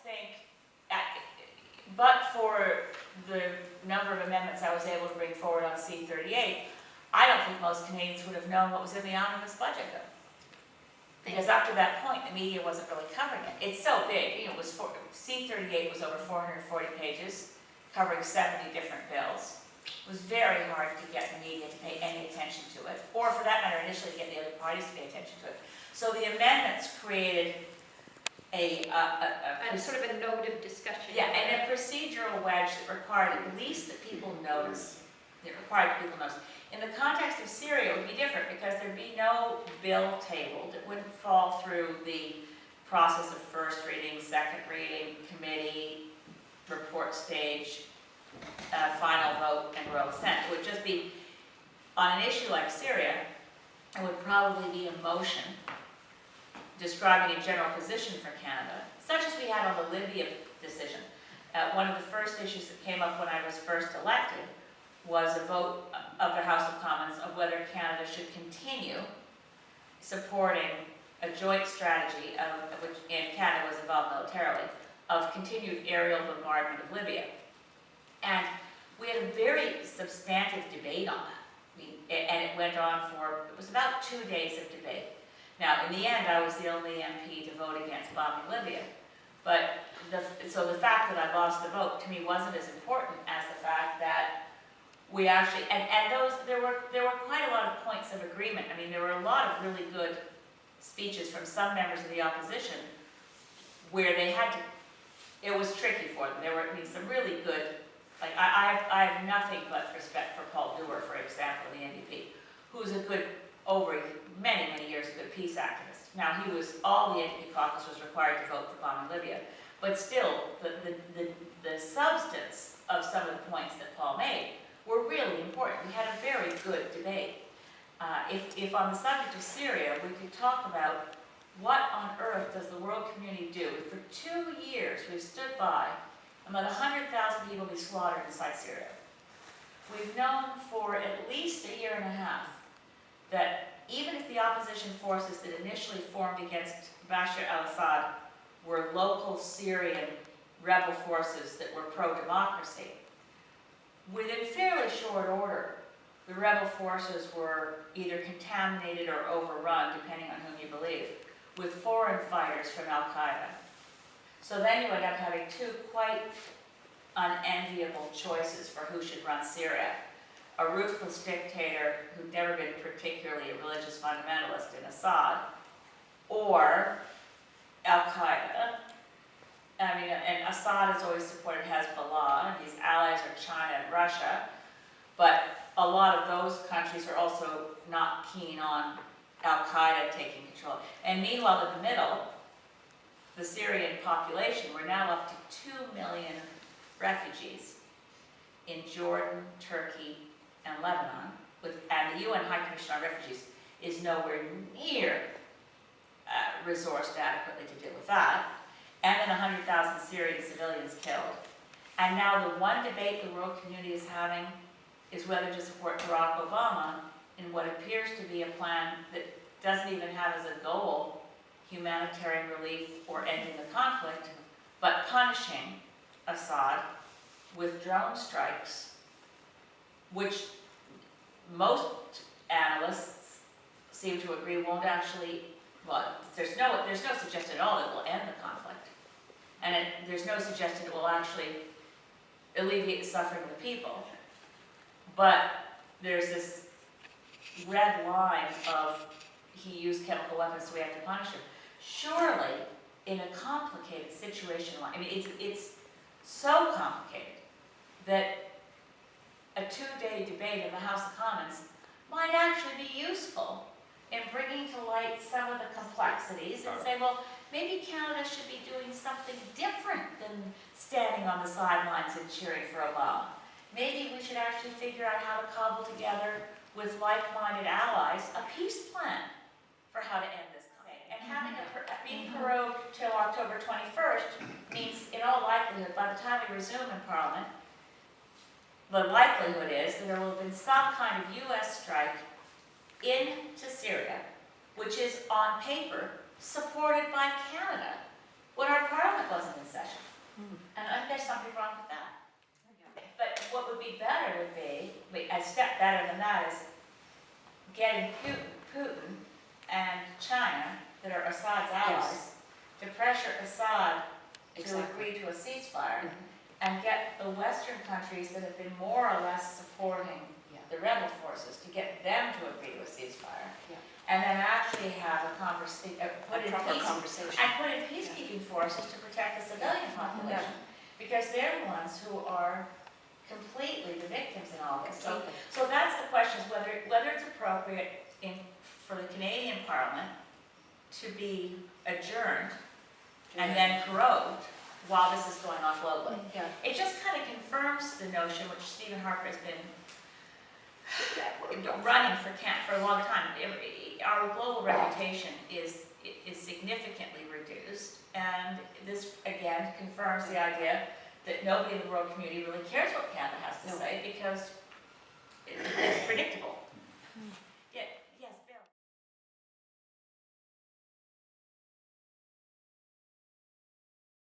think, but for the number of amendments I was able to bring forward on C-38, I don't think most Canadians would have known what was in the omnibus budget bill. Because up to that point, the media wasn't really covering it. It's so big. You know, C-38 was over 440 pages, covering 70 different bills. It was very hard to get the media to pay any attention to it, or for that matter, initially to get the other parties to pay attention to it. So the amendments created a sort of a note of discussion. Yeah, and a procedural wedge that required at least that people notice. It required that people notice. In the context of Syria, it would be different because there'd be no bill tabled. It wouldn't fall through the process of first reading, second reading, committee, report stage, final vote, and royal assent. It would just be, on an issue like Syria, it would probably be a motion describing a general position for Canada, such as we had on the Libya decision. One of the first issues that came up when I was first elected was a vote of the House of Commons of whether Canada should continue supporting a joint strategy, which Canada was involved militarily, of continued aerial bombardment of Libya. And we had a very substantive debate on that. And it went on for, it was about 2 days of debate. Now, in the end, I was the only MP to vote against bombing Libya. But so the fact that I lost the vote to me wasn't as important as the fact that we actually, there were quite a lot of points of agreement. I mean, there were a lot of really good speeches from some members of the opposition where they had to, it was tricky for them. There were some really good, like I have nothing but respect for Paul Dewar, for example, the NDP, who's a good, over many, many years, a good peace activist. Now, all the NDP caucus was required to vote for bombing Libya, but still, the substance of some of the points that Paul made were really important. We had a very good debate. If on the subject of Syria, we could talk about what on earth does the world community do? For 2 years, we've stood by and let 100,000 people be slaughtered inside Syria. We've known for at least a year and a half that even if the opposition forces that initially formed against Bashar al-Assad were local Syrian rebel forces that were pro-democracy, within fairly short order, the rebel forces were either contaminated or overrun, depending on whom you believe, with foreign fighters from al-Qaeda. So then you end up having two quite unenviable choices for who should run Syria. A ruthless dictator who'd never been particularly a religious fundamentalist in Assad, or al-Qaeda. I mean, and Assad has always supported Hezbollah, and his allies are China and Russia, but a lot of those countries are also not keen on al-Qaeda taking control. And meanwhile, in the middle, the Syrian population, we're now up to 2 million refugees in Jordan, Turkey, and Lebanon, and the UN High Commission on Refugees is nowhere near resourced adequately to deal with that. And then 100,000 Syrian civilians killed. And now the one debate the world community is having is whether to support Barack Obama in what appears to be a plan that doesn't even have as a goal humanitarian relief or ending the conflict, but punishing Assad with drone strikes, which most analysts seem to agree won't actually, well, there's no suggestion at all that it will end the conflict. And there's no suggestion it will actually alleviate the suffering of the people. But there's this red line of he used chemical weapons, so we have to punish him. Surely, in a complicated situation like, I mean, it's so complicated that a 2-day debate in the House of Commons might actually be useful in bringing to light some of the complexities and say, well, maybe Canada should be doing something different than standing on the sidelines and cheering for Obama. Maybe we should actually figure out how to cobble together with like-minded allies a peace plan for how to end this conflict. And having being prorogued till October 21st means, in all likelihood, by the time we resume in Parliament, the likelihood is that there will have been some kind of U.S. strike into Syria, which is on paper supported by Canada when our Parliament wasn't in session. a step better than that is getting Putin and China, that are Assad's allies, to pressure Assad to Exactly. agree to a ceasefire, Mhm. and get the Western countries that have been more or less supporting Yeah. the rebel forces to get them to agree to a ceasefire. Yeah. And then actually have a conversation, A proper conversation. and put in peacekeeping forces to protect the civilian population. Because they're the ones who are completely the victims in all this. So, Totally. so that's the question, is whether it's appropriate for the Canadian Parliament to be adjourned and then prorogued while this is going on globally. Yeah. It just kind of confirms the notion, which Stephen Harper has been running for a long time. Our global reputation is significantly reduced, and this again confirms the idea that nobody in the world community really cares what Canada has to No. say, because